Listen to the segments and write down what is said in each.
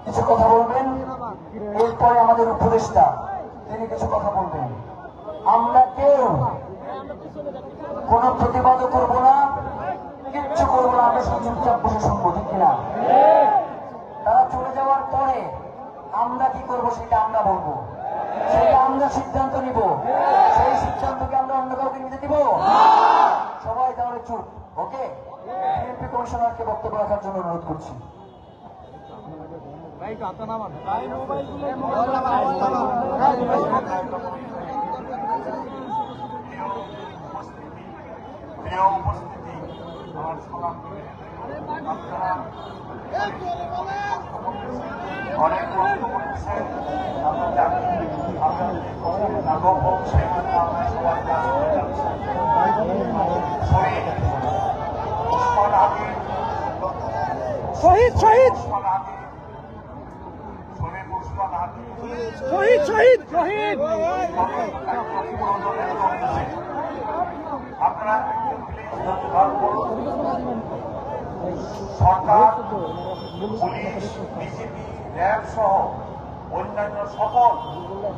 কিছু কথা বলবেন, এরপরে আমাদের উপদেষ্টা তিনি কিছু কথা বলবেন। আমরা কেউ কোনো প্রতিবাদও করবো না, কিচ্ছু করবো না, আমরা শুধু চুপচাপ বসে শুনবো, ঠিক কিনা? তারা চলে যাওয়ার পরে আমরা কি করবো সেটা আমরা বলবো, সেটা আমরা সিদ্ধান্ত নিব। সেই সিদ্ধান্তকে আমরা অন্য কাউকে নিতে দিব? সবাই তাহলে চুপ, ওকে? বিএনপি কমিশনারকে বক্তব্য রাখার জন্য অনুরোধ করছি। অনেক প্রশ্ন করতেছেন, আমরা জানি শহীদ শহীদ শহীদ শহীদ শহীদ আপনারা সরকার, পুলিশ, বিজেপি, র্যাব সহ অন্যান্য সকল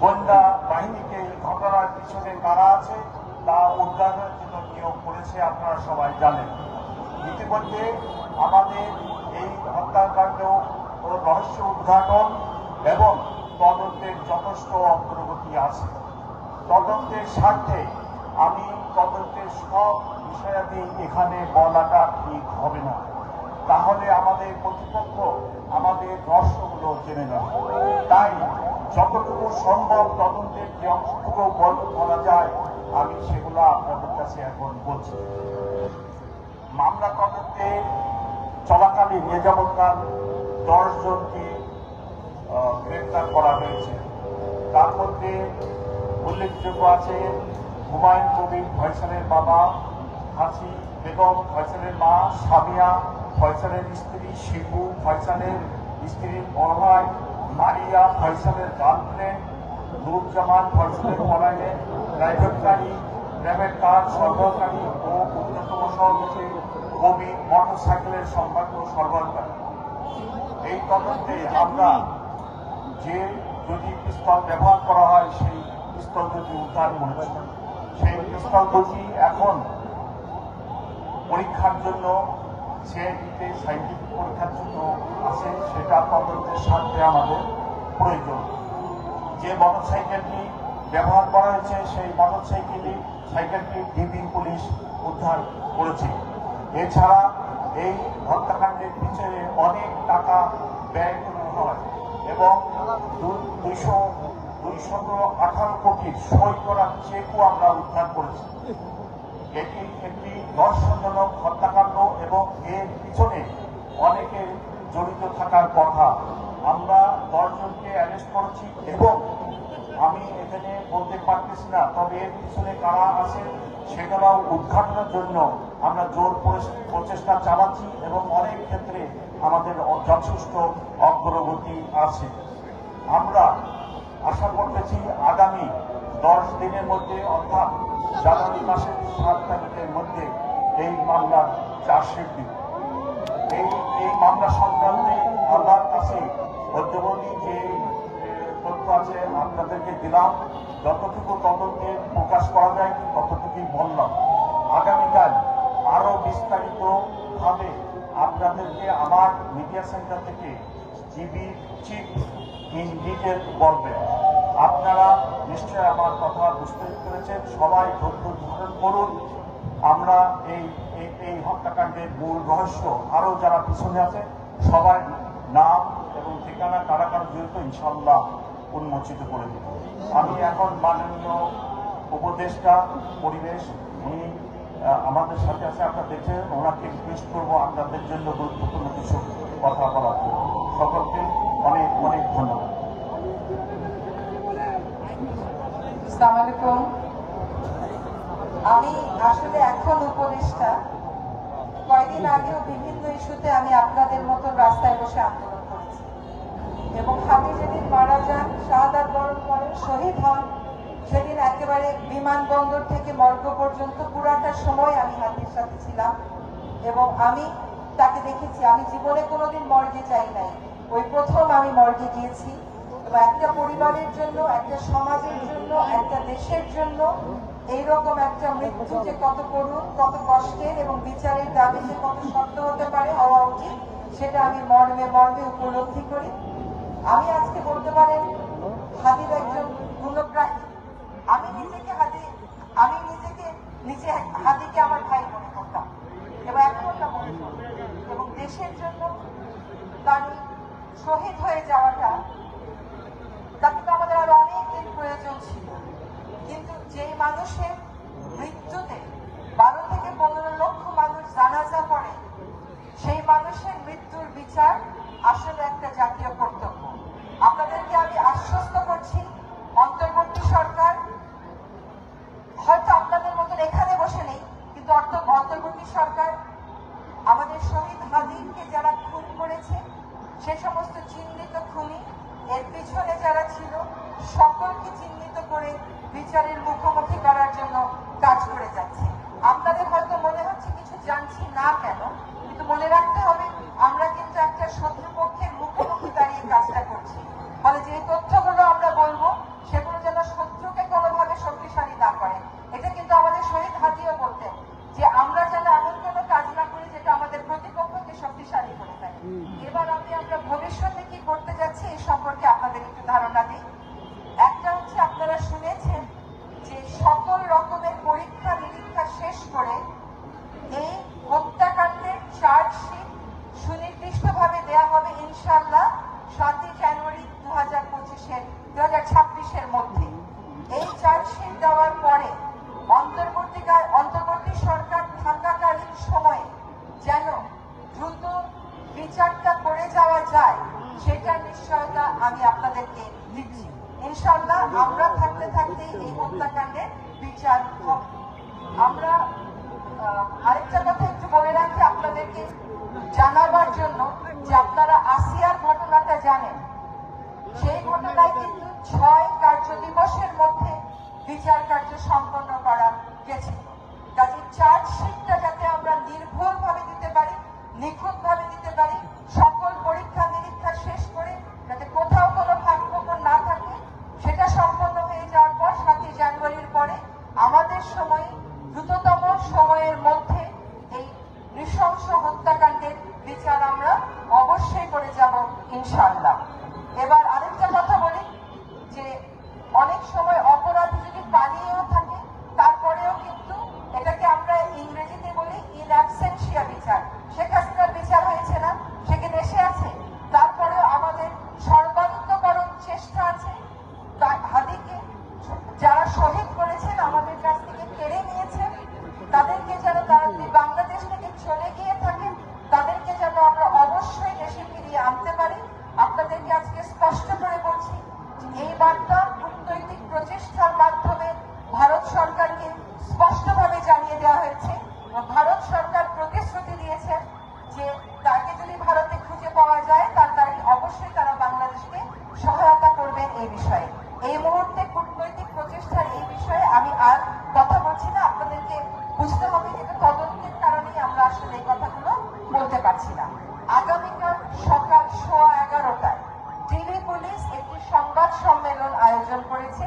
গোয়েন্দা বাহিনীকে এই ঘটনার পিছনে কারা আছে তা উদ্ধারের জন্য নিয়োগ করেছে, আপনারা সবাই জানেন। ইতিমধ্যে আমাদের এই হত্যাকাণ্ড ও রহস্য উদ্ঘাটন এবং তদন্তের যথেষ্ট অগ্রগতি আছে। তদন্তের স্বার্থে আমি তদন্তের সব বিষয়াদি এখানে বলাটা ঠিক হবে না, তাহলে আমাদের কর্তৃপক্ষ আমাদের রহস্যগুলো জেনে নেবে। তাই যতটুকু সম্ভব তদন্তের যে অংশটুকু বলা যায় আমি সেগুলো আপনাদের কাছে এখন বলছি। মামলা তদন্তে চলাকালীন এ যাবৎকাল 10 জনকে গ্রেফতার করা হয়েছে। তার মধ্যে উল্লেখযোগ্য আছে হুমায়ুন কবির ফয়সালের বাবা, হাসি বেগম ফয়সালের মা, সামিয়া ফয়সালের স্ত্রী, শিবু ফয়সালের স্ত্রীর বড় ভাই, মারিয়া ফয়সালের গার্লফ্রেন্ড, নুরুজ্জামান ফয়সালের পলাইনে প্রাইভেট গাড়ি, র্যাবের কার সরবরাহকারী ও অন্যতম সহযোগী কবি মোটরসাইকেলের সম্ভাব্য সরবরাহকারী। এই তদন্তে আমরা যে যদি পিস্তল ব্যবহার করা হয় সেই পিস্তল দুটি উদ্ধার করেছি। সেই পিস্তল দুটি এখন পরীক্ষার জন্য সিআইডিতে সাইন্টিফিক পরীক্ষার জন্য আছে, সেটা তদন্তের স্বার্থে আমাদের প্রয়োজন। যে মোটরসাইকেলটি ব্যবহার করা হয়েছে সেই সাইকেলটি ডিবি পুলিশ উদ্ধার করেছে। এছাড়া এই হত্যাকাণ্ডের পিছনে অনেক টাকা ব্যয় করা হয় এবং 218 কোটির সই করা চেকও আমরা উদ্ধার করেছি। এটি একটি রহস্যজনক হত্যাকাণ্ড এবং এর পিছনে অনেকে জড়িত থাকার কথা। আমরা 10 জনকে অ্যারেস্ট করেছি এবং আমি এখানে বলতে পারতেছি না, তবে এর পিছনে কারা আছে সেগুলোও উদ্ঘাটনের জন্য আমরা জোর প্রচেষ্টা চালাচ্ছি এবং অনেক ক্ষেত্রে আমাদের যথেষ্ট অগ্রগতি আছে। আমরা আশা করতেছি আগামী 10 দিনের মধ্যে অর্থাৎ জানুয়ারি মাসের 7 তারিখের মধ্যে এই মামলার চার্জশিট দিব। এই মামলা সংক্রান্তে আল্লাহর কাছে মধ্যবর্তী যে তথ্য আছে আপনাদেরকে দিলাম, যতটুকু তদন্তে প্রকাশ করা যায় ততটুকুই বললাম। আগামীকাল আরো বিস্তারিত ভাবে আপনাদেরকে আমার মিডিয়া সেন্টার থেকে জিবি চিফ ইন ডিটেল বলবেন। আপনারা নিশ্চয় আমার কথা বুঝতে পেরেছেন, সবাই ধৈর্য ধারণ করুন। আমরা এই হত্যাকাণ্ডের মূল রহস্য আরো যারা পিছনে আছে সবাই নাম এবং ঠিকানা কারা কারা জড়িত ইনশাল্লাহ উন্মোচিত করে দেব। আমি এখন মাননীয় উপদেষ্টা পরিবেশ উনি আমাদের সাথে আছে, আপনারা দেখে ওনাকে রিকোয়েস্ট করবো আপনাদের জন্য গুরুত্বপূর্ণ কিছু কথা বলার জন্য। সকলকে অনেক অনেক ধন্যবাদ। আসসালামু আলাইকুম। আমি আসলে এখন উপদেষ্টা, কয়েকদিন আগেও বিভিন্ন ইস্যুতে আমি আপনাদের মতো রাস্তায় বসে আন্দোলন করেছি এবং হাতি যেদিন মারা যান, শাহাদাত বরণ করেন, শহীদ হন, সেদিন একেবারে বিমানবন্দর থেকে মর্গ পর্যন্ত পুরাটা সময় আমি হাতির সাথে ছিলাম এবং আমি তাকে দেখেছি। আমি জীবনে কোনোদিন মর্গে যাই নাই, ওই প্রথম আমি মর্গে গিয়েছি এবং একটা পরিবারের জন্য, একটা সমাজের জন্য, একটা দেশের জন্য এইরকম একটা মৃত্যু যে কত করুণ, কত কষ্টের এবং বিচারের দাবি যে কত শক্ত হতে পারে, হওয়া উচিত, সেটা আমি মর্মে মর্মে উপলব্ধি করি। আমি আজকে বলতে পারেন হাদির একজন গুণগ্রাহী। আমি নিজে হাদিকে আমার ভাই মনে করতাম এবং এখন ওটা মনে করি। এবং দেশের জন্য তার শহীদ হয়ে যাওয়াটা, তাকে তো আমাদের আরো অনেক দিন প্রয়োজন ছিল। কিন্তু যেই মানুষের মৃত্যুতে 12 থেকে 15 লক্ষ মানুষ জানাজা পড়ে, সেই মানুষের মৃত্যুর বিচার আসলে একটা জাতীয় কর্তব্য। আপনাদেরকে আমি আশ্বস্ত করছি, অন্তর্বর্তী সরকার হয়তো আপনাদের মতন এখানে বসে নেই, কিন্তু অন্তর্বর্তী সরকার আমাদের শহীদ হাদিকে যারা খুন করেছে, সে সমস্ত চিহ্নিত খুনি, এর পিছনে যারা ছিল, সকলকে চিহ্নিত করে বিচারের মুখোমুখি করার জন্য কাজ করে যাচ্ছে। আপনাদের হয়তো মনে হচ্ছে কিছু জানছি না কেন, কিন্তু মনে রাখতে হবে আমরা কিন্তু একটা শত্রুপক্ষের মুখোমুখি দাঁড়িয়ে কাজটা করছি। ফলে যে তথ্যগুলো আমরা বলবো সেগুলো যেন শত্রুকে কোনোভাবে শক্তিশালী না করে। এটা কিন্তু আমাদের শহীদ হাদিও বলতেন যে আমরা যেন এমন কোনো কাজ না করি যেটা আমাদের প্রতিপক্ষকে শক্তিশালী করে দেয়। এবার আমরা ভবিষ্যতে কি করতে যাচ্ছি এই সম্পর্কে আপনাদের একটু ধারণা দিই। একটা হচ্ছে, আপনারা শুনেছেন যে সকল রকমের পরীক্ষা নিরীক্ষা শেষ করে এই হত্যাকাণ্ডের চার্জশিট সুনির্দিষ্টভাবে দেয়া হবে ইনশাআল্লাহ 7 জানুয়ারি 2026-এর মধ্যে। এই চার্জশিট দেওয়ার পরে অন্তর্বর্তী সরকার থাকাকালীন সময়ে যেন দ্রুত বিচারটা করে যাওয়া যায়, সেটার নিশ্চয়তা আমি আপনাদেরকে দিচ্ছি। ইনশাআল্লাহ আমরা থাকতে থাকতেই এই হত্যাকাণ্ডের বিচার হবে। আমরা আরেকটা কথা একটু বলে রাখি আপনাদেরকে জানাবার জন্য, যে আপনারা আসিয়ার ঘটনাটা জানেন। সেই ঘটনায় কিন্তু 6 কার্য দিবসের মধ্যে বিচার কার্য সম্পন্ন করা গেছে। কাজে চার্জশিটটা যাতে আমরা নির্ভুলভাবে দিতে পারি, নিখুঁতভাবে দিতে পারি, সকল পরীক্ষা নিরীক্ষা শেষ করে যাতে কোথাও কোনো ফাঁকফোকর না থাকে, সেটা সম্পন্ন হয়ে যাওয়ার পর 7 জানুয়ারির পরে আমাদের সময় দ্রুততম সময়ের মধ্যে এই নৃশংস হত্যাকাণ্ডের বিচার আমরা অবশ্যই করে যাব ইনশাআল্লাহ। এবার আরেকটা কথা বলি যে অনেক সময় অপরাধী যদি পালিয়েও থাকে, তারপরেও কিন্তু এটাকে আমরা ইংরেজিতে বলি ইন অ্যাবসেন্সিয়া বিচার। শেখ হাসিনার বিচার হয়েছে না, সে কি দেশে আছে? তারপরেও আমাদের সর্বান্তকরণ চেষ্টা আছে হাদিকে যারা শহীদ করেছেন, আমাদের কাছ থেকে কেড়ে নিয়েছেন, তাদেরকে যেন, তারা যদি বাংলাদেশ থেকে চলে গিয়ে থাকেন, তাদেরকে যেন আমরা অবশ্যই দেশে ফিরিয়ে আনতে পারি। আপনাদেরকে আজকে স্পষ্ট করে বলছি, এই বার্তা কূটনৈতিক প্রচেষ্টার মাধ্যমে ভারত সরকারকে স্পষ্টভাবে জানিয়ে দেওয়া হয়েছে। ভারত সরকার প্রতিশ্রুতি দিয়েছেন যে তাকে যদি ভারতে খুঁজে পাওয়া যায়, অবশ্যই তারা বাংলাদেশকে সহায়তা করবেন এই বিষয়ে। এই মুহূর্তে কূটনৈতিক প্রচেষ্টার এই বিষয়ে আমি আর কথা বলছি না। আপনাদেরকে বুঝতে হবে যে তদন্তের কারণেই আমরা আসলে এই কথাগুলো বলতে পারছি না। আগামীকাল সকাল 11:15টায় টিভি পুলিশ একটি সংবাদ সম্মেলন আয়োজন করেছে।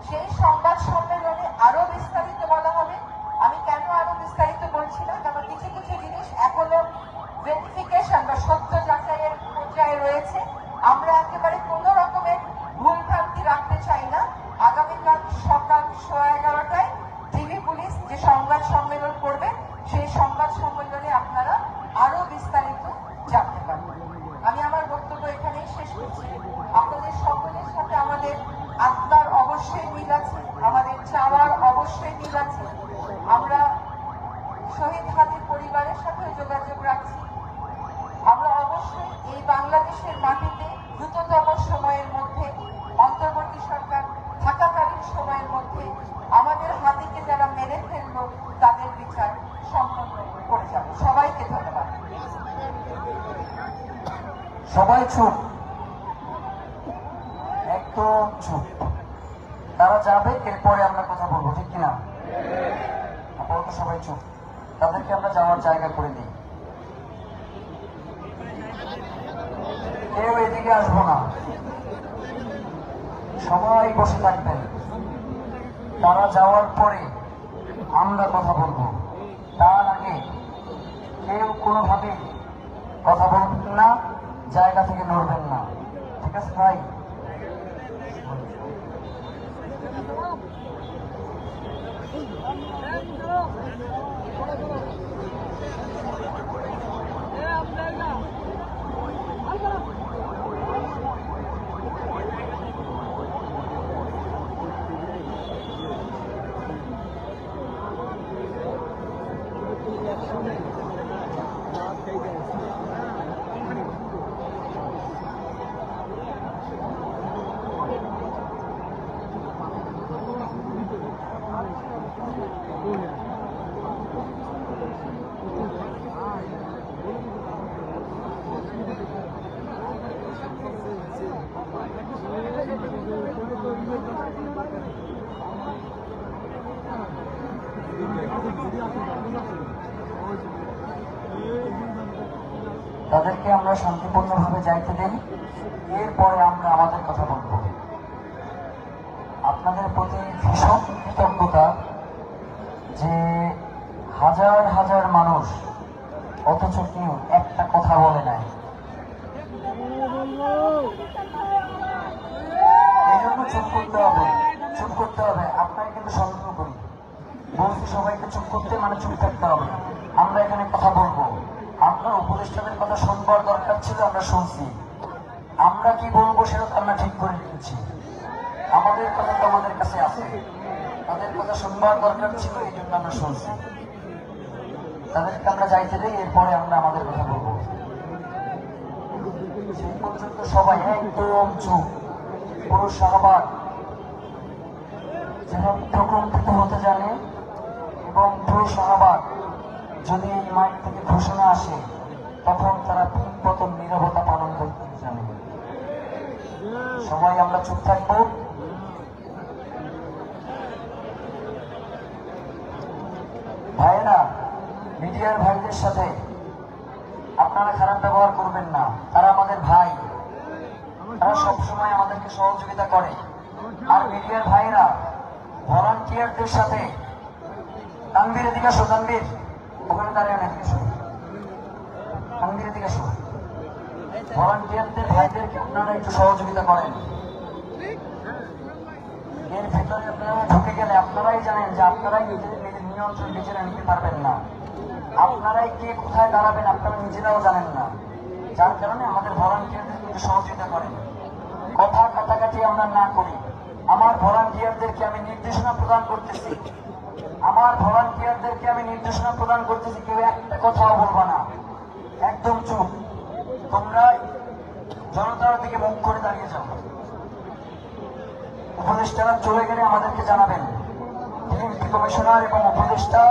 সেই সংবাদ সম্মেলনে আরো বিস্তারিত বলা হবে। আমি কেন আরো বিস্তারিত বলছি না, কারণ কিছু কিছু জিনিস এখনো ভেরিফিকেশন বা সত্য যাচাইয়ের পর্যায়ে রয়েছে। আমরা একেবারে কোনো রকমের ভুলভ্রান্তি রাখতে চাই না। আগামীকাল সকাল 11:15টায় টিভি পুলিশ যে সংবাদ সম্মেলন করবে, সেই সংবাদ সম্মেলনে আপনারা আরো বিস্তারিত জানতে পারবেন। আমি আমার বক্তব্য এখানেই শেষ করছি। আপনাদের সকলের সাথে আমাদের আত্মার অবশ্যই মিল আছে, আমাদের চাওয়ার অবশ্যই মিল আছে। আমরা শহীদ হাদির পরিবারের সাথে যোগাযোগ রাখছি। আমরা অবশ্যই এই বাংলাদেশের মাটিতে দ্রুততম সময়ের মধ্যে, অন্তর্বর্তী সরকার থাকাকালীন সময়ের মধ্যে আমাদের হাদিকে যারা মেরে ফেললো তাদের বিচার সম্পন্ন করে যাব। সবাইকে ধন্যবাদ। সবাই চুপ, একদম চুপ। তারা যাবে, এরপরে আমরা কথা বলবো, ঠিক কিনা? আপাতত সবাই চুপ, তাদেরকে আমরা যাওয়ার জায়গা করে দিই। কেউ এদিকে আসবো না। সবাই বসে থাকবেন। তারা যাওয়ার পরে আমরা কথা বলবো। তার আগে কেউ কোনোভাবে কথা বলবেন না, জায়গা থেকে নড়বেন না। ঠিক আছে ভাই? তাদেরকে আমরা শান্তিপূর্ণভাবে যাইতে দিন, এরপরে আমরা আমাদের কথা বলব। আপনাদের প্রতি ভীষণ কৃতজ্ঞতা যে হাজার হাজার মানুষ অথচ কেউ একটা কথা বলে নাই। এই জন্য চুপ করতে হবে, চুপ করতে হবে। আপনাকে কিন্তু সন্দেহ করি, বলছি সবাইকে চুপ করতে, মানে চুপ থাকতে হবে। আমরা এখানে কথা বলবো, আমরা উপদেষ্টাদের কথা শুনবার দরকার ছিল, আমরা শুনছি। আমরা কি বলবো সেটা তো আমরা ঠিক করে রেখেছি। আমাদের কথা তো আমাদের কাছে আছে, তাদের কথা শুনবার দরকার ছিল, এই জন্য আমরা শুনছি। তাদেরকে আমরা যাইতে দিই, এরপরে আমরা আমাদের কথা বলবো। সেই পর্যন্ত সবাই একদম চুপ। পুরো শাহবাগ যারা প্রকম্পিত হতে জানে, এবং পুরো শাহবাগ যদি এই মাইক থেকে ঘোষণা আসে তখন তারা তিন পতন নীরবতা পালন করতে জানে। সবাই আমরা চুপ থাকবো। ভাইয়েরা, মিডিয়ার ভাইদের সাথে আপনারা খারাপ ব্যবহার করবেন না। তারা আমাদের ভাই, তারা সবসময় আমাদেরকে সহযোগিতা করে। আর মিডিয়ার ভাইরা ভলান্টিয়ারদের সাথে, তানভীর এদিকে আসো, তানভীর ওখানে দাঁড়িয়ে না, এদিকে আসো, তানভীর এদিকে আসো। ভলান্টিয়ারদের ভাইদেরকে আপনারা একটু সহযোগিতা করেন। এর ভেতরে আপনারা ঢুকে গেলে আপনারাই জানেন যে আপনারাই নিজেদের নিয়ন্ত্রণ নিজেরা নিতে পারবেন না। আপনারাই কে কোথায় দাঁড়াবেন আপনারা নিজেরাও জানেন না। যার কারণে আমাদের ভলান্টিয়ারদের একটু সহযোগিতা করেন। কথা কাটাকাটি আমরা না করি। আমার ভলান্টিয়ারদেরকে আমি নির্দেশনা প্রদান করতেছি, কেউ একটা কথাও বলবা না, একদম চুপ। তোমরা জনতার দিকে মুখ করে দাঁড়িয়ে যাও। উপদেষ্টারা চলে গেলে আমাদেরকে জানাবেন। ডিএমপি কমিশনার এবং উপদেষ্টা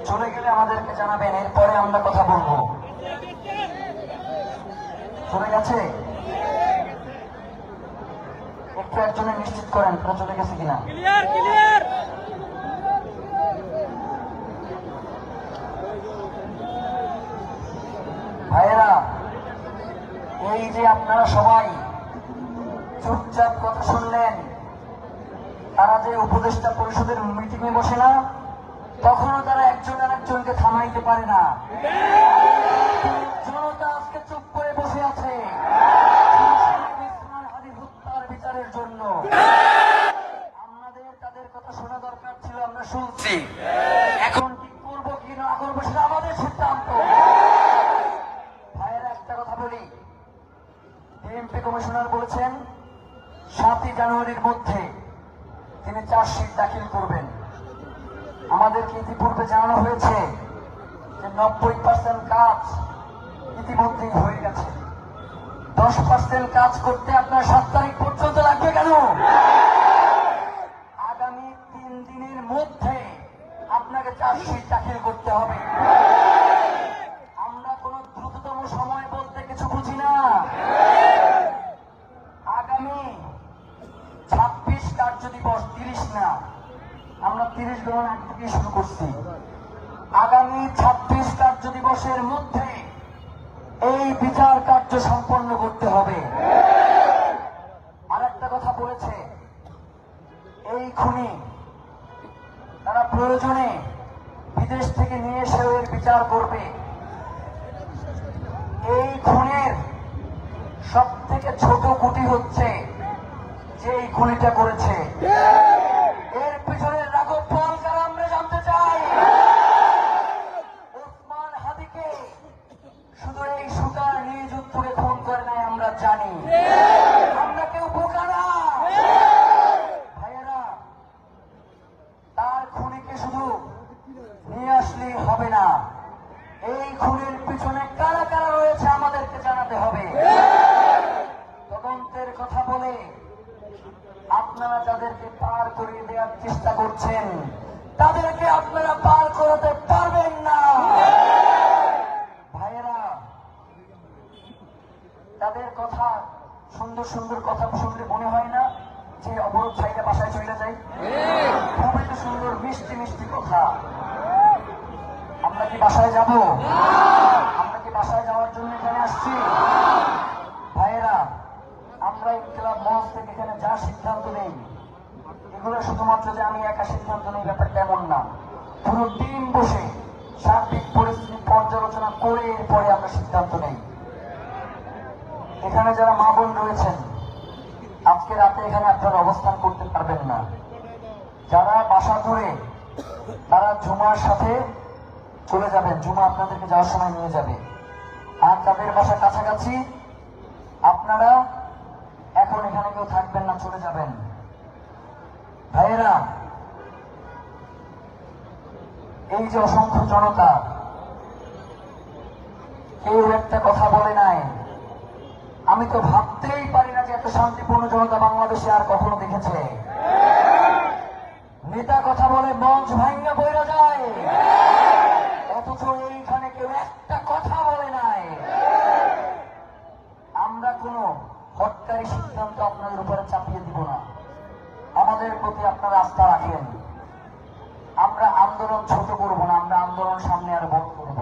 চলে গেলে আমাদেরকে জানাবেন, এরপরে আমরা কথা বলবো। চলে গেছে? একটু একজনে নিশ্চিত করেন তারা চলে গেছে কিনা। ভাইয়েরা, এই যে আপনারা সবাই চুপচাপ কথা শুনলেন, তারা যে উপদেষ্টা পরিষদের মিটিং এ বসে না, তখনও তারা একজন আর একজনকে থামাইতে পারে না। জনতা আজকে চুপ করে বসে আছে হত্যার বিচারের জন্য। আমাদের তাদের কথা শোনা দরকার ছিল, আমরা শুনছি। এখন কি করবো কি না করবো সেটা আমাদের সিদ্ধান্ত। ভাইয়েরা, একটা কথা বলি, ডিএমপি কমিশনার বলেছেন 7ই জানুয়ারির মধ্যে তিনি চার্জশিট দাখিল করবেন। আমাদেরকে ইতিপূর্বে জানানো হয়েছে যে 90% কাজ ইতিমধ্যেই হয়ে গেছে। 10% কাজ করতে আপনার 7 তারিখ পর্যন্ত লাগবে কেন? আগামী 3 দিনের মধ্যে আপনাকে চার্জশিট দাখিল করতে হবে। আমরা কোন দ্রুততম সময় বলতে কিছু বুঝি না। আগামী 26 কার্য দিবস, 30 না, আমরা 30 গণনা আগে থেকে শুরু করছি। আগামী 26 কার্য দিবসের মধ্যে এই বিচার কার্য সম্পন্ন করতে হবে। খুনি তারা প্রয়োজনে বিদেশ থেকে নিয়ে এসে এর বিচার করবে। এই খুনের সব থেকে ছোট গুটি হচ্ছে যে এই খুনিটা করেছে। এর পিছনে রাঘব পাল কারা আমরা জানতে চাই। ওসমান হাদিকে শুধু এই সুতার নিযুক্তকে খুন করে নাই আমরা জানি। আমরা কেউ বোকা না ভাইয়েরা। তার খুনিকে শুধু নিয়ে আসলেই হবে না, এই খুনের পিছনে কারা কারা রয়েছে আমাদেরকে জানাতে হবে। তদন্তের কথা বলে আপনারা যাদেরকে পার করিয়ে দেওয়ার চেষ্টা করছেন তাদেরকে আপনারা পার করাতে পারবেন না ভাইয়েরা। তাদের কথা সুন্দর সুন্দর কথা শুনলে মনে হয় না যে অবরোধ ছাইটা বাসায় চলে যায়? খুবই তো সুন্দর মিষ্টি মিষ্টি কথা। আমরা কি বাসায় যাব? আমরা কি বাসায় যাওয়ার জন্য এখানে আসছি? ভাইয়েরা, আমরা ইনকিলাব মঞ্চ থেকে এখানে যা সিদ্ধান্ত নেই এগুলো শুধুমাত্র যে আমি একা সিদ্ধান্ত নেই ব্যাপারটা এমন না। পুরো টিম বসে সার্বিক পরিস্থিতি পর্যালোচনা করে এরপরে আমরা সিদ্ধান্ত নেই। এখানে যারা মা বোন রয়েছেন আজকে রাতে এখানে আপনারা অবস্থান করতে পারবেন না। যারা বাসা দূরে তারা জুমার সাথে চলে যাবেন, জুমা আপনাদেরকে যাওয়ার সময় নিয়ে যাবে। আর তাদের বাসা কাছাকাছি আপনারা এখন এখানে কেউ থাকবেন না, চলে যাবেন। ভাইয়েরা, এই যে অসংখ্য জনতা, কেউ একটা কথা বলে নাই। আমি তো ভাবতেই পারি না যে এত শান্তিপূর্ণ জনতা বাংলাদেশে আর কখনো দেখেছে। নেতা কথা বলে মঞ্চ ভাঙ্গা বইরা যায়, অথচ এইখানে কেউ একটা কথা বলে নাই। আমরা কোনো হটকারী সিদ্ধান্ত আপনাদের উপরে চাপিয়ে দিব না। আমাদের প্রতি আপনারা আস্থা রাখেন। আমরা আন্দোলন ছোট করব না, আমরা আন্দোলন সামনে আরো বড় করব।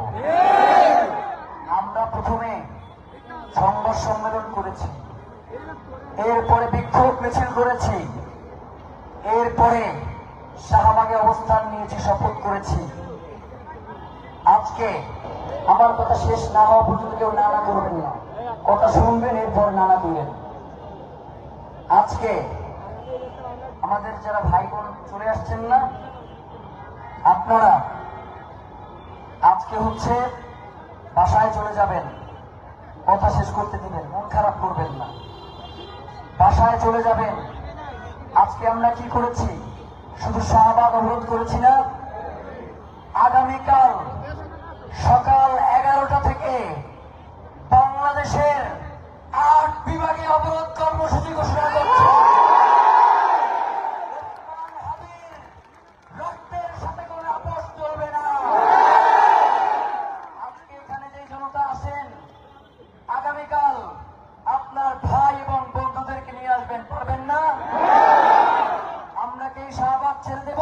আমরা প্রথমে সংবাদ সম্মেলন করেছি, এরপরে বিক্ষোভ মিছিল করেছি, এরপরে শাহবাগে অবস্থান নিয়েছি, শপথ করেছি। আজকে আমার কথা শেষ না হওয়া পর্যন্ত কেউ নানা করবেন না, কথা শুনবেন এরপর নানা করবেন। আজকে আমাদের যারা ভাই বোন চলে আসছেন না, আপনারা আজকে হচ্ছে বাসায় চলে যাবেন, কথা শেষ করতে দিবেন, মন খারাপ করবেন না, বাসায় চলে যাবেন। আজকে আমরা কি করেছি? শুধু শাহবাগ অবরোধ করেছি না, আগামীকাল সকাল 11টা থেকে বাংলাদেশের 8 বিভাগে অবরোধ কর্মসূচি ঘোষণা করছে। রক্তের সাথে কোনো আপোষ চলবে না। আজকে এখানে যে জনতা আছেন, আগামীকাল আপনার ভাই এবং বন্ধুদেরকে নিয়ে আসবেন, পারবেন না? আমরা কি শাহবাগ ছেড়ে দেব?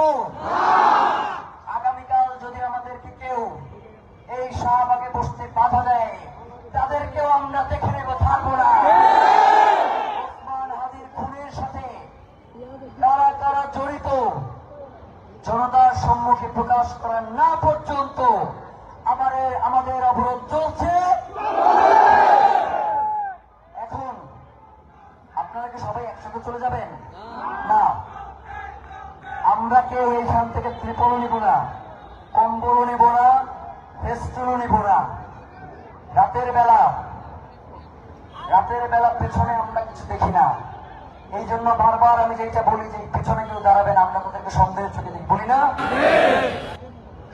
আগামীকাল যদি আমাদেরকে কেউ এই শাহবাগে বসতে বাধা দেয় তাদেরকেও আমরা দেখে নেব, থাকবো না। ওসমান হাদির খুনের সাথে কারা কারা জড়িত জনতার সম্মুখে প্রকাশ করা না পর্যন্ত আমাদের অবরোধ চলছে। এখন আপনারা কি সবাই একসাথে চলে যাবেন? না, আমরা কেউ এইখান থেকে ত্রিপল নিব না, কম্বল নিব না, ফেস্টুনও নিব না। রাতের বেলা পেছনে আমরা কিছু দেখি না। এই জন্য বারবার আমি যেটা বলি যে পেছনে কেউ দাঁড়াবেন, আমরা তাদেরকে সন্দেহের চোখে দেখি, বলি না?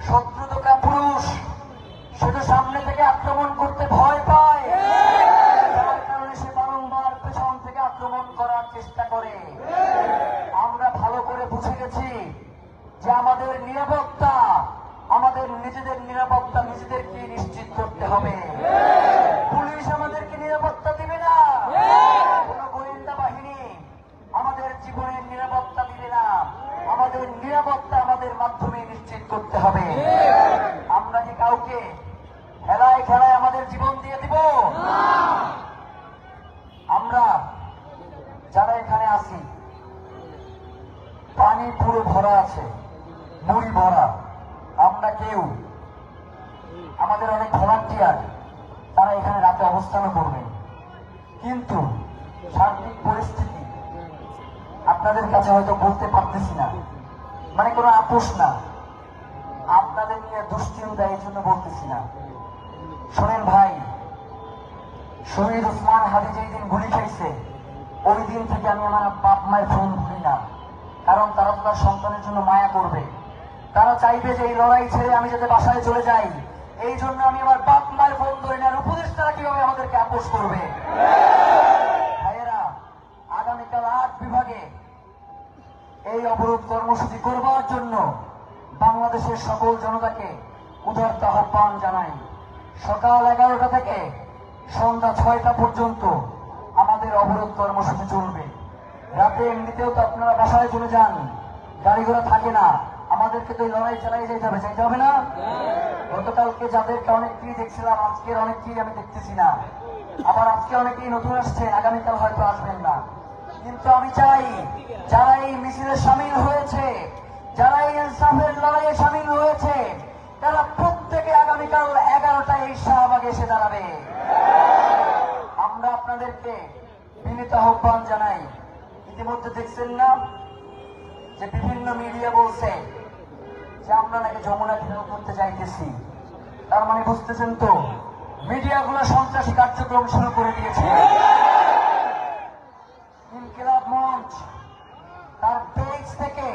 শত্রু তো কাপুরুষ, শুধু সামনে থেকে আক্রমণ করতে ভয় পায়, যার কারণে সে বারংবার পেছন থেকে আক্রমণ করার চেষ্টা করে। আমরা ভালো করে বুঝে গেছি যে আমাদের নিরাপত্তা, আমাদের নিজেদের নিরাপত্তা নিজেদেরকে নিশ্চিত করতে হবে। পুলিশ আমাদেরকে নিরাপত্তা দিবে না, কোন গোয়েন্দা বাহিনী আমাদের জীবনের নিরাপত্তা দিবে না। আমাদের নিরাপত্তা আমাদের মাধ্যমে নিশ্চিত করতে হবে। আমরা কি কাউকে খেলায় খেলায় আমাদের জীবন দিয়ে দিব? আমরা যারা এখানে আছি পানি পানি পুরো ভরা আছে, মুড়ি ভরা। আমরা কেউ, আমাদের অনেক ভলান্টিয়ার তারা এখানে রাতে অবস্থান করবেন, কিন্তু সার্বিক পরিস্থিতি আপনাদের কাছে হয়তো বলতে পারতেছি না, মানে কোনো আপোষ না, আপনাদের নিয়ে দুশ্চিন্তা, এই জন্য বলতেছি না। শোনেন ভাই, শহীদ ওসমান হাদি যেই দিন গুলি খাইছে ওই দিন থেকে আমি আমার বাপ মায়ের ফোন ধরি না, কারণ তারা তো তার সন্তানের জন্য মায়া করবে, তারা চাইবে যে এই লড়াই ছেড়ে আমি যাতে বাসায় চলে যাই, এই জন্য আমি আমার বাপ মায়ের ফোন ধরি না। আর উপদেষ্টারা কিভাবে আমাদেরকে আপোষ করবে? ভাইয়েরা, আগামীকাল ৮ বিভাগে এই অবরোধ কর্মসূচি করবার জন্য বাংলাদেশের সকল জনতাকে উদারতা আহ্বান জানাই। সকাল 11টা থেকে সন্ধ্যা 6টা পর্যন্ত আমাদের অবরোধ কর্মসূচি চলবে। রাতে এমনিতেও তো আপনারা বাসায় চলে যান, গাড়ি ঘোড়া থাকে না, আমাদেরকে তো এই লড়াই চালাই যেতে হবে না? গতকালকে যাদেরকে অনেককেই দেখছিলাম, আজকের অনেককেই আমি দেখতেছি না, আবার আজকে অনেকেই নতুন আসছে, আগামীকাল হয়তো আসবেন না। কিন্তু আমি চাই যারা এই মিছিলে সামিল হয়েছে, যারা এই ইনসাফের লড়াইয়ে সামিল হয়েছে, তারা প্রত্যেকে আগামীকাল 11টায় এই শাহবাগে এসে দাঁড়াবে। আমরা আপনাদেরকে বিনীত আহ্বান জানাই। ইতিমধ্যে দেখছেন না যে বিভিন্ন মিডিয়া বলছে যে আমরা নাকি যমুনা ঘেরাও করতে যাইতেছি, তার মানে বুঝতেছেন তো মিডিয়াগুলো সন্ত্রাসী কার্যক্রম শুরু করে দিয়েছে। ইনকিলাব মঞ্চ তার পেজ থেকে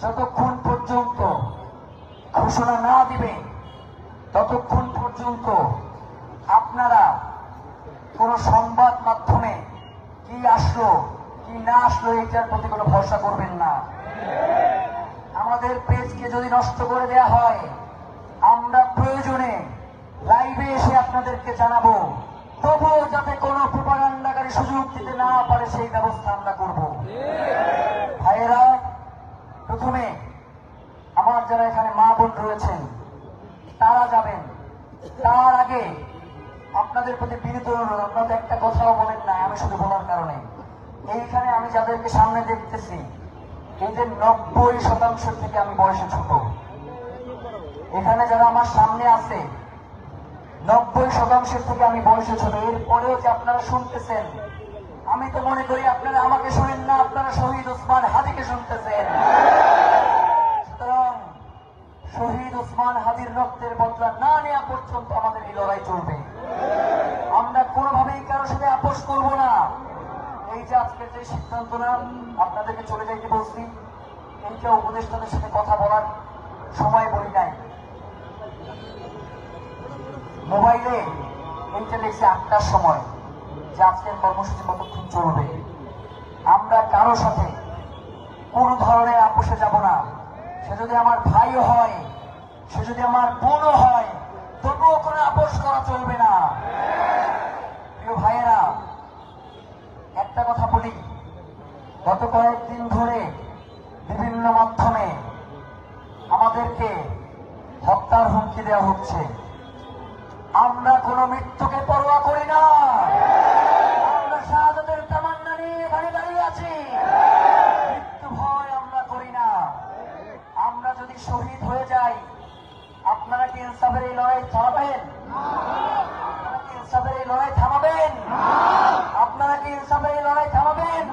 যতক্ষণ পর্যন্ত ঘোষণা না দিবে ততক্ষণ পর্যন্ত আপনারা কোন সংবাদ মাধ্যমে কি আসলো কি না আসলো এটার প্রতি কোনো ভরসা করবেন না। আমাদের পেজকে যদি নষ্ট করে দেয়া হয়, আমরা প্রয়োজনে লাইভে এসে আপনাদেরকে জানাবো, তবুও যাতে কোনো প্রোপাগান্ডাকারী সুযোগ দিতে না পারে সেই ব্যবস্থা আমরা করব। ভাইয়েরা, প্রথমে আমার যারা এখানে মা বোন রয়েছেন তারা যাবেন, তার আগে আপনাদের প্রতি বিনীত অনুরোধ, আপনাদের একটা কথাও বলেন না আমি শুধু বলার কারণে। এইখানে আমি যাদেরকে সামনে দেখতেছি এদের 90% থেকে আমি বয়সে ছোট। এখানে যারা আমার সামনে আছে 90% থেকে আমি বয়সে ছোট। এরপরেও যে আপনারা শুনতেছেন, আমি তো মনে করি আপনারা আমাকে শোনেন না, আপনারা শহীদ ওসমান হাদিকে শুনতেছেন। সুতরাং শহীদ ওসমান হাদির রক্তের বদলা না নেওয়া পর্যন্ত আমাদের এই লড়াই চলবে। আমরা কোনোভাবেই কারোর সাথে আপোষ করব না। এই যে আজকের যে সিদ্ধান্ত না আপনাদেরকে চলে যাইতে বলছি, এইটা উপদেষ্টাদের সাথে কথা বলার সময় বলি নাই। মোবাইলে এইটা লিখছে 8টার সময় যে আজকের কর্মসূচি কতক্ষণ চলবে। আমরা কারোর সাথে কোন ধরনের আপোষে যাব না। সে যদি আমার ভাইও হয়, সে যদি আমার বোনও হয়, তবুও কোনো আপোষ করা চলবে না। প্রিয় ভাইয়েরা, একটা কথা বলি, গত কয়েকদিন ধরে বিভিন্ন মাধ্যমে আমাদেরকে হত্যার হুমকি দেওয়া হচ্ছে। আমরা কোনো মৃত্যুকে পরোয়া করি না। আমরা শাহাদাতের তামান্না নিয়ে এখানে দাঁড়িয়ে আছি। মৃত্যু ভয় আমরা করি না। আমরা যদি শহীদ হয়ে যাই, আপনারা কি ইনসাফের এই লড়াই থামাবেন? আপনারা কি ইনসাফের এই লড়াই থামাবেন? আপনারা কি ইনসাফের এই লড়াই থামাবেন?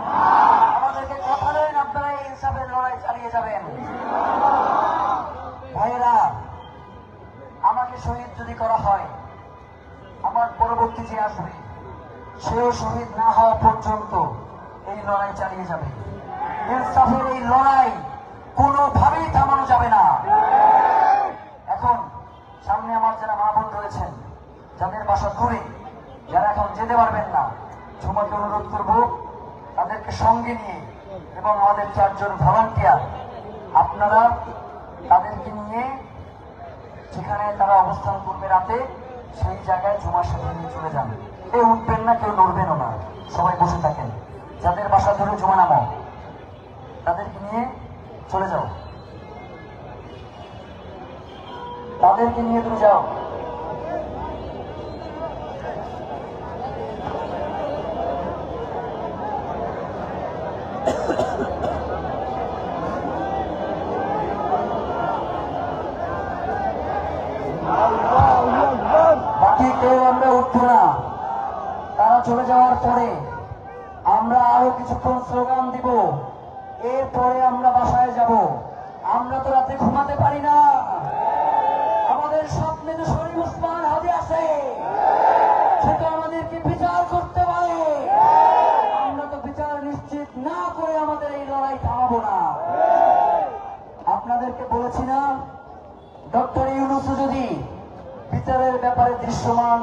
আমাদেরকে কথা দেন আপনারা এই ইনসাফের লড়াই চালিয়ে যাবেন। ভাইয়েরা, আমাকে শহীদ যদি করা হয়, আমার পরবর্তী যে আসবে সেও শহীদ না হওয়া পর্যন্ত এই লড়াই চালিয়ে যাবে। ইনসাফের এই লড়াই কোনোভাবেই থামানো যাবে না। এখন সামনে আমার যারা মা বোন রয়েছেন, যাদের বাসা দূরে, যারা এখন যেতে পারবেন না, ঝুমাকে অনুরোধ করব তাদেরকে সঙ্গে নিয়ে এবং আমাদের 4 জন ভলান্টিয়ার, আপনারা তাদেরকে নিয়ে যেখানে তারা অবস্থান করবে রাতে, সেই জায়গায় ঝুমার সাথে নিয়ে চলে যান। কেউ উঠবেন না, কেউ নড়বেনও না, সবাই বসে থাকেন। যাদের বাসা ধরে ঝুমা নামো, তাদেরকে নিয়ে চলে যাও, তাদেরকে নিয়ে তুমি যাও। রাত্রি কেউ আমরা উঠবো না। তারা চলে যাওয়ার পরে আমরা আরো কিছুক্ষণ স্লোগান দিব, এরপরে আমরা বাসায় যাব। আমরা তো রাতে ঘুমাতে পারি না, আমাদের স্বপ্নে তো শরীফ ওসমান হাদি আছে, সেটা আমাদেরকে বিচার করতে পারে। আমরা তো বিচার নিশ্চিত না করে আমাদের এই লড়াই থামাবো না। আপনাদেরকে বলেছি না, ডক্টর ইউনূস যদি বিচারের ব্যাপারে দৃশ্যমান